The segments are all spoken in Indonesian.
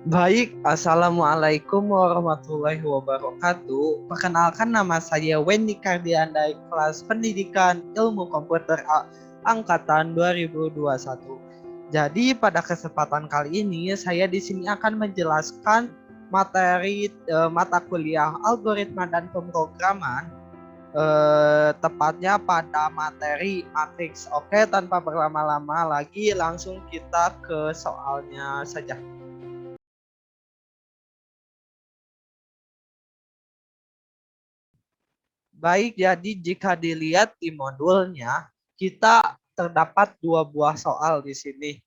Baik, Assalamualaikum warahmatullahi wabarakatuh. Perkenalkan nama saya Wendy Kardian dari kelas Pendidikan Ilmu Komputer Angkatan 2021. Jadi pada kesempatan kali ini saya di sini akan menjelaskan materi mata kuliah algoritma dan pemrograman tepatnya pada materi matriks. Oke, tanpa berlama-lama lagi langsung kita ke soalnya saja. Baik, jadi jika dilihat di modulnya, kita terdapat dua buah soal di sini.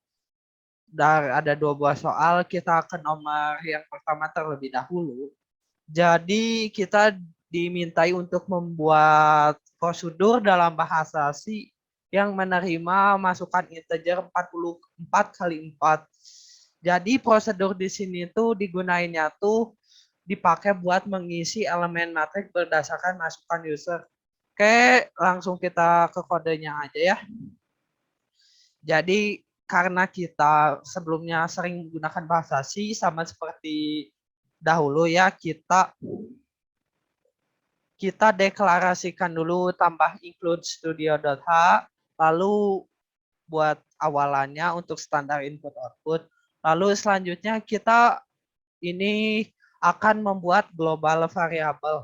Ada dua buah soal, kita ke nomor yang pertama terlebih dahulu. Jadi kita dimintai untuk membuat prosedur dalam bahasa C yang menerima masukan integer 44 kali 4. Jadi prosedur di sini tuh digunainnya tuh dipakai buat mengisi elemen matriks berdasarkan masukan user. Oke, langsung kita ke kodenya aja ya. Jadi karena kita sebelumnya sering menggunakan bahasa C sama seperti dahulu ya, kita deklarasikan dulu tambah include studio.h, lalu buat awalannya untuk standar input output. Lalu selanjutnya kita ini akan membuat global variable.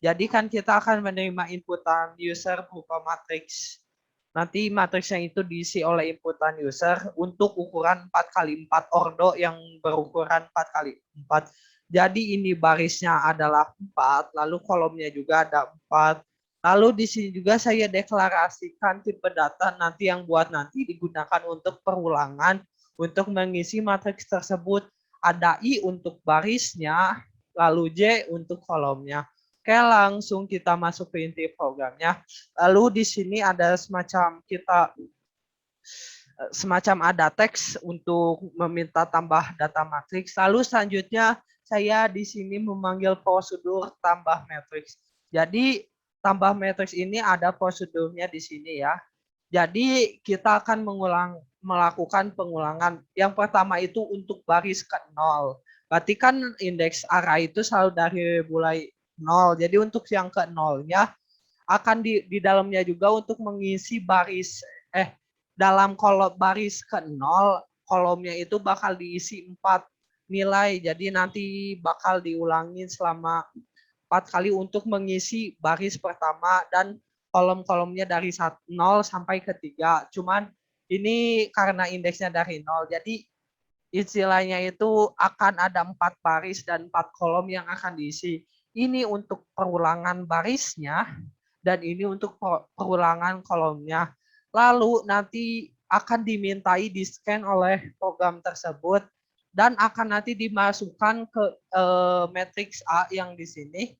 Jadi kan kita akan menerima inputan user berupa matriks. Nanti matriksnya itu diisi oleh inputan user untuk ukuran 4 kali 4 ordo yang berukuran 4 kali 4. Jadi ini barisnya adalah 4, lalu kolomnya juga ada 4. Lalu di sini juga saya deklarasikan tipe data nanti yang buat nanti digunakan untuk perulangan untuk mengisi matriks tersebut. Ada I untuk barisnya, lalu J untuk kolomnya. Oke, langsung kita masuk ke inti programnya. Lalu di sini ada semacam ada teks untuk meminta tambah data matriks. Lalu selanjutnya saya di sini memanggil prosedur tambah matriks. Jadi tambah matriks ini ada prosedurnya di sini ya. Jadi kita akan melakukan pengulangan. Yang pertama itu untuk baris ke 0. Berarti kan indeks array itu selalu dari mulai 0. Jadi untuk yang ke 0-nya akan di dalamnya juga untuk mengisi dalam kolom baris ke 0, kolomnya itu bakal diisi 4 nilai. Jadi nanti bakal diulangin selama 4 kali untuk mengisi baris pertama dan kolom-kolomnya dari 0 sampai ke 3. Cuman ini karena indeksnya dari 0, jadi istilahnya itu akan ada 4 baris dan 4 kolom yang akan diisi. Ini untuk perulangan barisnya dan ini untuk perulangan kolomnya. Lalu nanti akan dimintai di-scan oleh program tersebut dan akan nanti dimasukkan ke matriks A yang di sini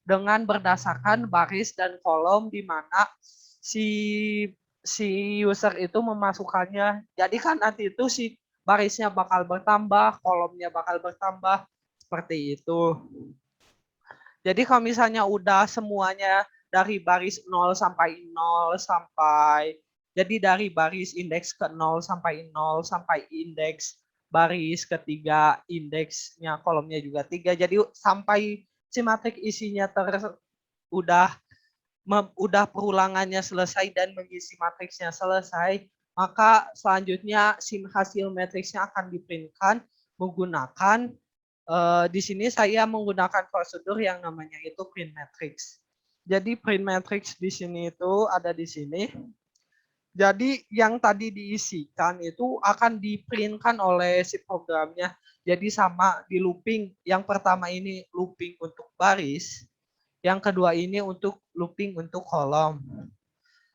dengan berdasarkan baris dan kolom di mana si si user itu memasukkannya. Jadi kan nanti itu si barisnya bakal bertambah, kolomnya bakal bertambah seperti itu. Jadi kalau misalnya udah semuanya dari baris 0 sampai 0 sampai jadi dari baris indeks ke 0 sampai indeks baris ketiga, indeksnya kolomnya juga 3. Jadi sampai simetrik isinya udah udah perulangannya selesai dan mengisi matriksnya selesai, maka selanjutnya hasil matriksnya akan diprintkan menggunakan di sini saya menggunakan prosedur yang namanya itu print matrix. Jadi print matrix di sini itu ada di sini. Jadi yang tadi diisikan itu akan diprintkan oleh si programnya. Jadi sama di looping. Yang pertama ini looping untuk baris, yang kedua ini untuk looping untuk kolom.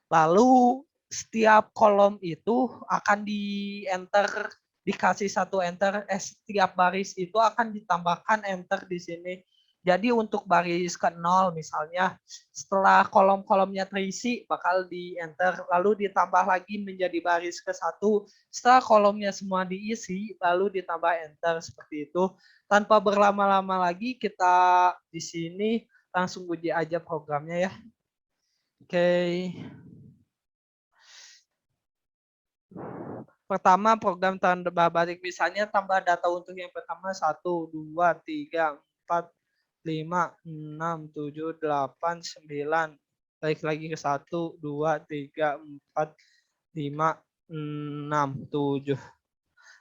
Lalu setiap kolom itu akan di-enter, dikasih satu enter, setiap baris itu akan ditambahkan enter di sini. Jadi untuk baris ke 0 misalnya, setelah kolom-kolomnya terisi bakal di-enter, lalu ditambah lagi menjadi baris ke 1. Setelah kolomnya semua diisi, lalu ditambah enter seperti itu. Tanpa berlama-lama lagi, kita di sini langsung uji aja programnya ya. Oke. pertama program tambah balik, misalnya tambah data untuk yang pertama 1, 2, 3, 4, 5, 6, 7, 8, 9. Balik lagi ke 1, 2, 3, 4, 5, 6, 7.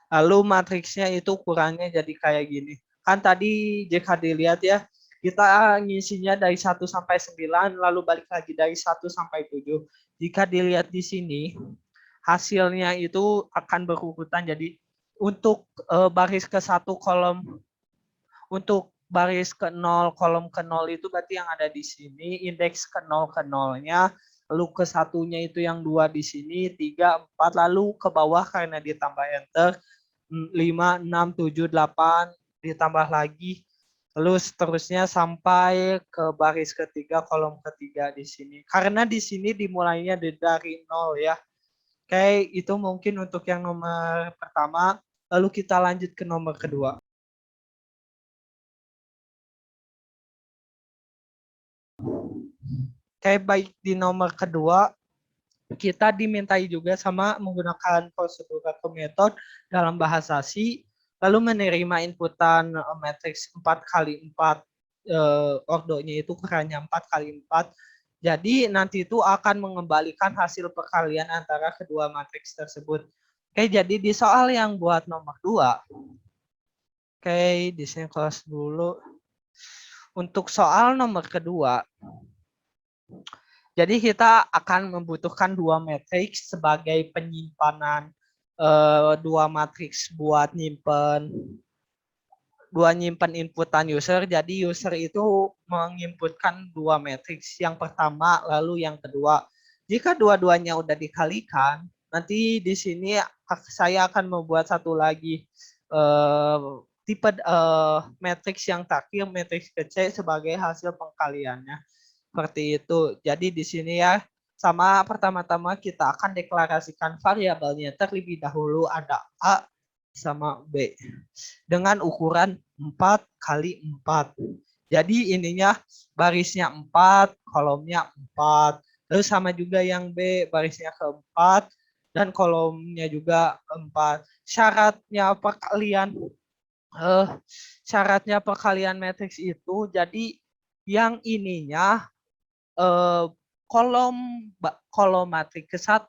Lalu matriksnya itu ukurannya jadi kayak gini. Kan tadi jika dilihat ya, kita ngisinya dari 1 sampai 9, lalu balik lagi dari 1 sampai 7. Jika dilihat di sini, hasilnya itu akan berurutan. Jadi untuk baris ke 1 kolom, untuk baris ke 0 kolom ke 0 itu berarti yang ada di sini, indeks ke 0 ke 0-nya, lalu ke satunya itu yang 2 di sini, 3, 4, lalu ke bawah karena ditambah enter, 5, 6, 7, 8, ditambah lagi, lalu seterusnya sampai ke baris ketiga, kolom ketiga di sini. Karena di sini dimulainya dari 0 ya. Oke, itu mungkin untuk yang nomor pertama. Lalu kita lanjut ke nomor kedua. Oke, baik di nomor kedua, kita dimintai juga sama menggunakan prosedur atau metode dalam bahasa C, lalu menerima inputan matriks 4x4, ordonya itu ukurannya 4x4. Jadi nanti itu akan mengembalikan hasil perkalian antara kedua matriks tersebut. Oke, jadi di soal yang buat nomor 2, oke, di sini kelas dulu. Untuk soal nomor kedua, jadi kita akan membutuhkan dua matriks sebagai penyimpanan, dua matriks buat nyimpen inputan user. Jadi user itu menginputkan dua matriks, yang pertama lalu yang kedua. Jika dua-duanya udah dikalikan, nanti di sini saya akan membuat satu lagi tipe matriks yang terakhir, matriks C sebagai hasil pengkaliannya. Seperti itu. Jadi di sini ya, sama pertama-tama kita akan deklarasikan variabelnya. Terlebih dahulu ada A sama B dengan ukuran 4x4. Jadi ininya barisnya 4, kolomnya 4. Terus sama juga yang B, barisnya keempat dan kolomnya juga 4. Syaratnya perkalian matriks itu jadi yang ininya kolom matriks ke-1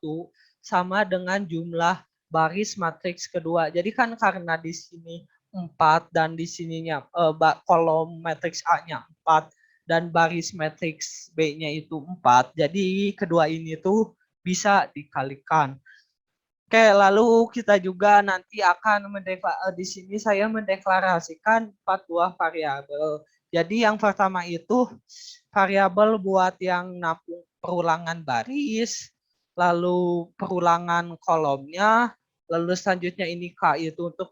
sama dengan jumlah baris matriks kedua. Jadi kan karena di sini 4 dan di sininya kolom matriks A-nya 4 dan baris matriks B-nya itu 4. Jadi kedua ini tuh bisa dikalikan. Oke, lalu kita juga nanti akan di sini saya mendeklarasikan 4 buah variabel. Jadi yang pertama itu variabel buat yang nampung perulangan baris, lalu perulangan kolomnya, lalu selanjutnya ini K itu untuk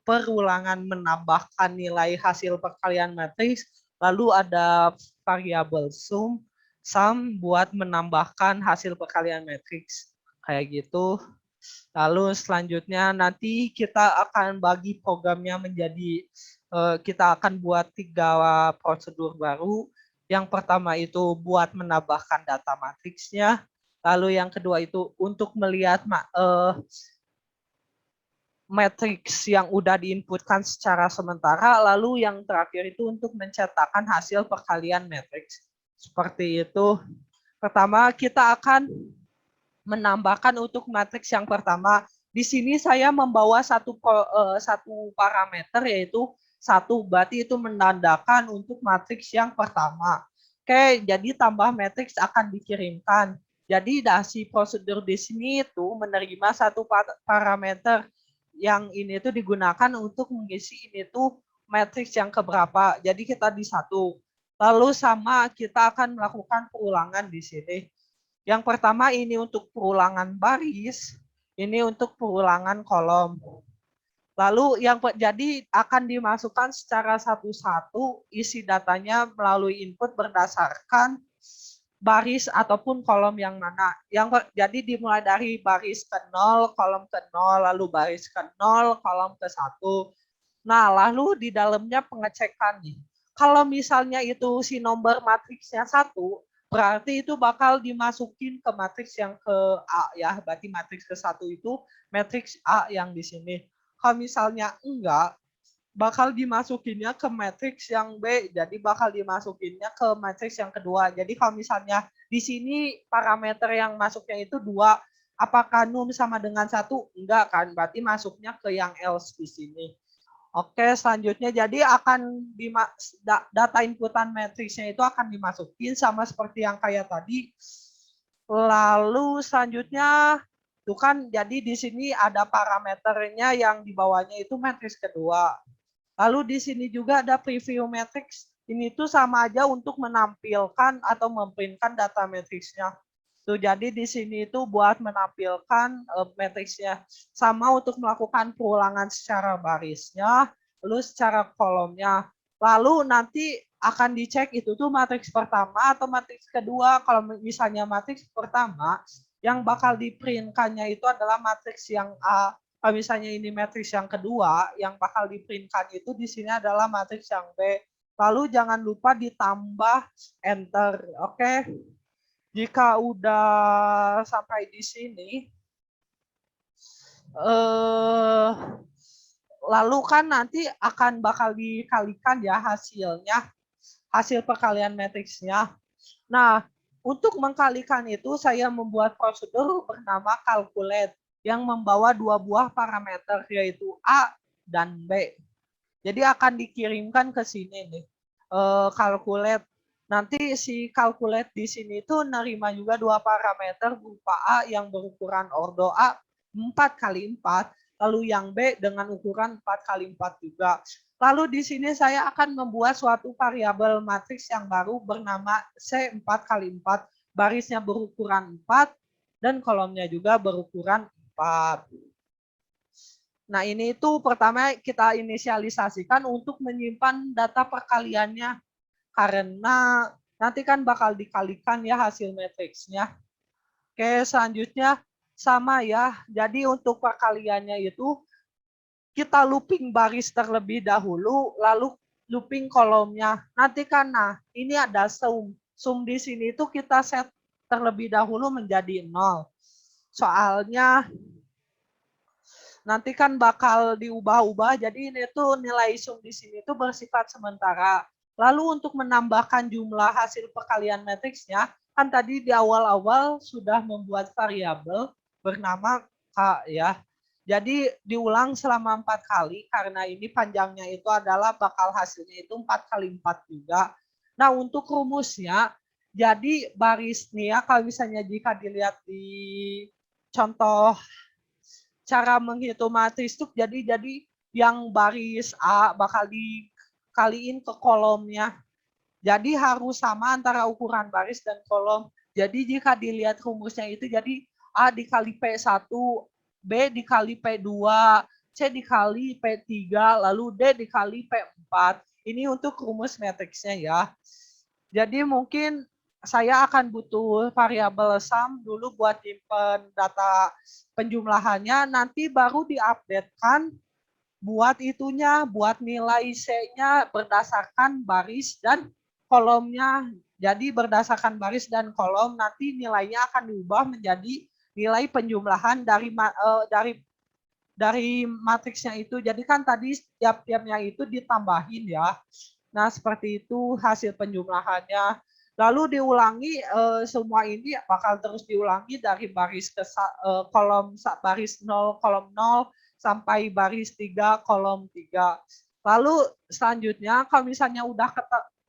perulangan menambahkan nilai hasil perkalian matriks, lalu ada variabel sum buat menambahkan hasil perkalian matriks. Kayak gitu. Lalu selanjutnya nanti kita akan bagi programnya menjadi, kita akan buat 3 prosedur baru. Yang pertama itu buat menambahkan data matriksnya. Lalu yang kedua itu untuk melihat matriks yang udah diinputkan secara sementara. Lalu yang terakhir itu untuk mencetakkan hasil perkalian matriks. Seperti itu. Pertama kita akan menambahkan untuk matriks yang pertama. Di sini saya membawa satu parameter yaitu 1, berarti itu menandakan untuk matriks yang pertama. Oke, jadi tambah matriks akan dikirimkan. Jadi dari prosedur di sini itu menerima satu parameter yang ini itu digunakan untuk mengisi ini tuh matriks yang keberapa. Jadi kita di 1. Lalu sama kita akan melakukan perulangan di sini. Yang pertama ini untuk perulangan baris, ini untuk perulangan kolom. Lalu yang jadi akan dimasukkan secara satu-satu isi datanya melalui input berdasarkan baris ataupun kolom yang mana. Jadi dimulai dari baris ke 0, kolom ke 0, lalu baris ke 0, kolom ke 1. Nah, lalu di dalamnya pengecekan nih. Kalau misalnya itu si nomor matriksnya 1, berarti itu bakal dimasukin ke matriks yang ke A ya. Berarti matriks ke-1 itu matriks A yang di sini. Kalau misalnya enggak, bakal dimasukinnya ke matriks yang B. Jadi bakal dimasukinnya ke matriks yang kedua. Jadi kalau misalnya di sini parameter yang masuknya itu 2, apakah num sama dengan 1? Enggak kan? Berarti masuknya ke yang else di sini. Oke, selanjutnya jadi akan data inputan matriksnya itu akan dimasukin sama seperti yang kayak tadi. Lalu selanjutnya itu kan jadi di sini ada parameternya yang di bawahnya itu matriks kedua. Lalu di sini juga ada preview matrix. Ini tuh sama aja untuk menampilkan atau memprintkan data matriksnya. Tuh, jadi di sini itu buat menampilkan matriksnya. Sama untuk melakukan pengulangan secara barisnya, lalu secara kolomnya. Lalu nanti akan dicek itu tuh matriks pertama atau matriks kedua. Kalau misalnya matriks pertama, yang bakal diprintkannya itu adalah matriks yang A. Kalau misalnya ini matriks yang kedua, yang bakal diprintkan itu di sini adalah matriks yang B. Lalu jangan lupa ditambah enter. Oke. Jika udah sampai di sini, lalu kan nanti akan bakal dikalikan ya hasilnya, hasil perkalian matriksnya. Nah, untuk mengkalikan itu saya membuat prosedur bernama calculate yang membawa 2 buah parameter yaitu A dan B. Jadi akan dikirimkan ke sini nih. Calculate. Nanti si calculate di sini tuh nerima juga 2 parameter berupa A yang berukuran ordo A 4 kali 4, lalu yang B dengan ukuran 4 kali 4 juga. Lalu di sini saya akan membuat suatu variabel matriks yang baru bernama C4 kali 4, barisnya berukuran 4 dan kolomnya juga berukuran 4. Nah, ini itu pertama kita inisialisasikan untuk menyimpan data perkaliannya. Karena nanti kan bakal dikalikan ya hasil matriksnya. Oke, selanjutnya sama ya. Jadi untuk perkaliannya itu kita looping baris terlebih dahulu, lalu looping kolomnya. Nanti kan, nah ini ada sum. Sum di sini itu kita set terlebih dahulu menjadi 0. Soalnya nanti kan bakal diubah-ubah. Jadi ini tuh nilai sum di sini tuh bersifat sementara. Lalu untuk menambahkan jumlah hasil perkalian matriksnya, kan tadi di awal-awal sudah membuat variabel bernama K ya. Jadi diulang selama 4 kali karena ini panjangnya itu adalah bakal hasilnya itu 4 kali 4 juga. Nah, untuk rumusnya, jadi baris nih ya, kalau misalnya jika dilihat di contoh cara menghitung matriks itu jadi yang baris A bakal dikaliin ke kolomnya. Jadi harus sama antara ukuran baris dan kolom. Jadi jika dilihat rumusnya itu jadi A dikali P1, B dikali P2, C dikali P3, lalu D dikali P4. Ini untuk rumus matriksnya ya. Jadi mungkin saya akan butuh variabel sum dulu buat simpan data penjumlahannya, nanti baru diupdatekan buat itunya, buat nilai C-nya berdasarkan baris dan kolomnya. Jadi berdasarkan baris dan kolom, nanti nilainya akan diubah menjadi nilai penjumlahan dari matriksnya itu. Jadi kan tadi tiap-tiapnya itu ditambahin ya. Nah, seperti itu hasil penjumlahannya. Lalu diulangi semua ini bakal terus diulangi dari baris ke kolom baris 0 kolom 0 sampai baris 3 kolom 3. Lalu selanjutnya kalau misalnya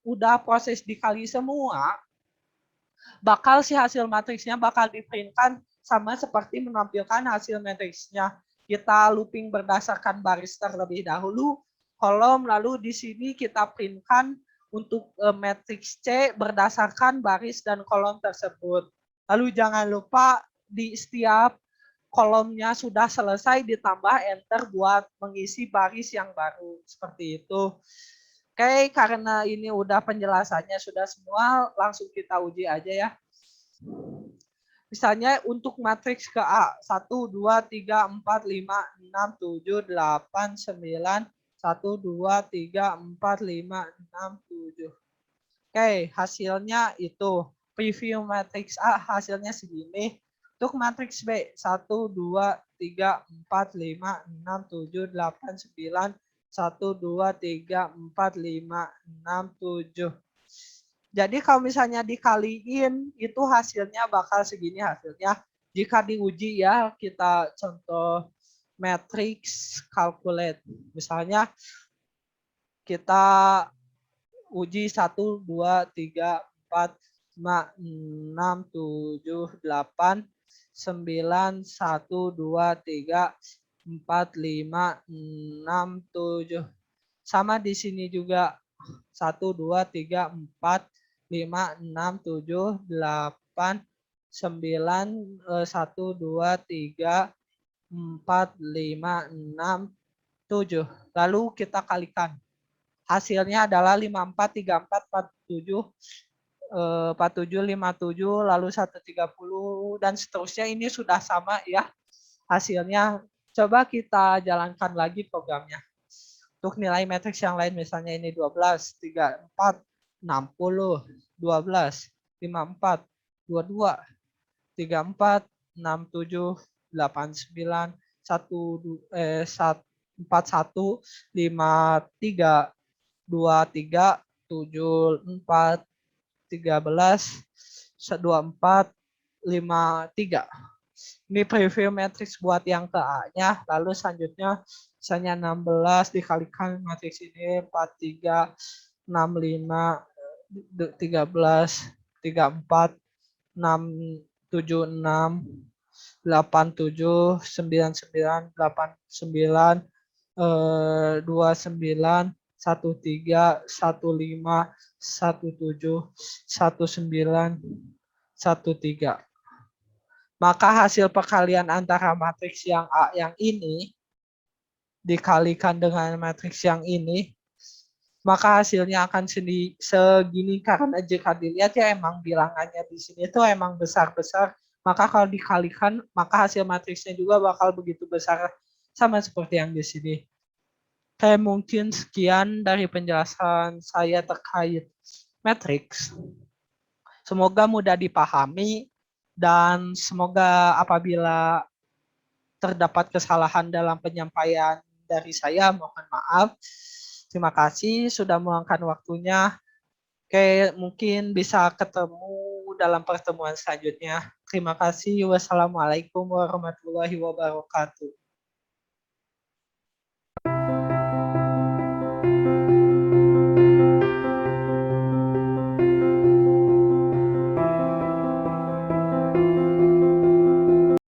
udah proses dikali semua, bakal si hasil matriksnya bakal diprintkan sama seperti menampilkan hasil matriksnya. Kita looping berdasarkan baris terlebih dahulu, kolom, lalu di sini kita printkan untuk matriks C berdasarkan baris dan kolom tersebut. Lalu jangan lupa di setiap kolomnya sudah selesai ditambah enter buat mengisi baris yang baru. Seperti itu. Oke, karena ini udah penjelasannya sudah semua, langsung kita uji aja ya. Misalnya untuk matriks ke A, 1, 2, 3, 4, 5, 6, 7, 8, 9, 1, 2, 3, 4, 5, 6, 7. Oke, hasilnya itu. preview matriks A hasilnya segini. Untuk matriks B 1, 2, 3, 4, 5, 6, 7, 8, 9, 1, 2, 3, 4, 5, 6, 7. Jadi kalau misalnya dikaliin itu hasilnya bakal segini hasilnya. Jika diuji ya kita contoh matriks calculate. Misalnya kita uji 1, 2, 3, 4, 5, 6, 7, 8, 9, 1, 2, 3, 4, 5, 6, 7. Sama di sini juga 1, 2, 3, 4, 5, 6, 7, 8, 9, 1, 2, 3, 4, 5, 6, 7. Lalu kita kalikan. Hasilnya adalah 54, 34, 47, 47, 57, lalu 130, dan seterusnya. Ini sudah sama ya hasilnya. Coba kita jalankan lagi programnya. Untuk nilai matriks yang lain misalnya ini 12, 34, 60, 12, 54, 22, 34, 67, 89, 41, 53, 23, 74, 13, 24, 53. Ini preview matriks buat yang ke A-nya. Lalu selanjutnya misalnya 16 dikalikan matriks ini 43, 65, 13, 34, 676, 87, 99, 89, 29, 13, 15, 17, 19, 13. Maka hasil perkalian antara matriks yang A yang ini dikalikan dengan matriks yang ini, maka hasilnya akan segini karena jika dilihat ya emang bilangannya di sini itu emang besar-besar, maka kalau dikalikan maka hasil matriksnya juga bakal begitu besar sama seperti yang di sini. Oke, mungkin sekian dari penjelasan saya terkait matriks. Semoga mudah dipahami dan semoga apabila terdapat kesalahan dalam penyampaian dari saya, mohon maaf. Terima kasih sudah meluangkan waktunya. Oke, mungkin bisa ketemu dalam pertemuan selanjutnya. Terima kasih. Wassalamualaikum warahmatullahi wabarakatuh.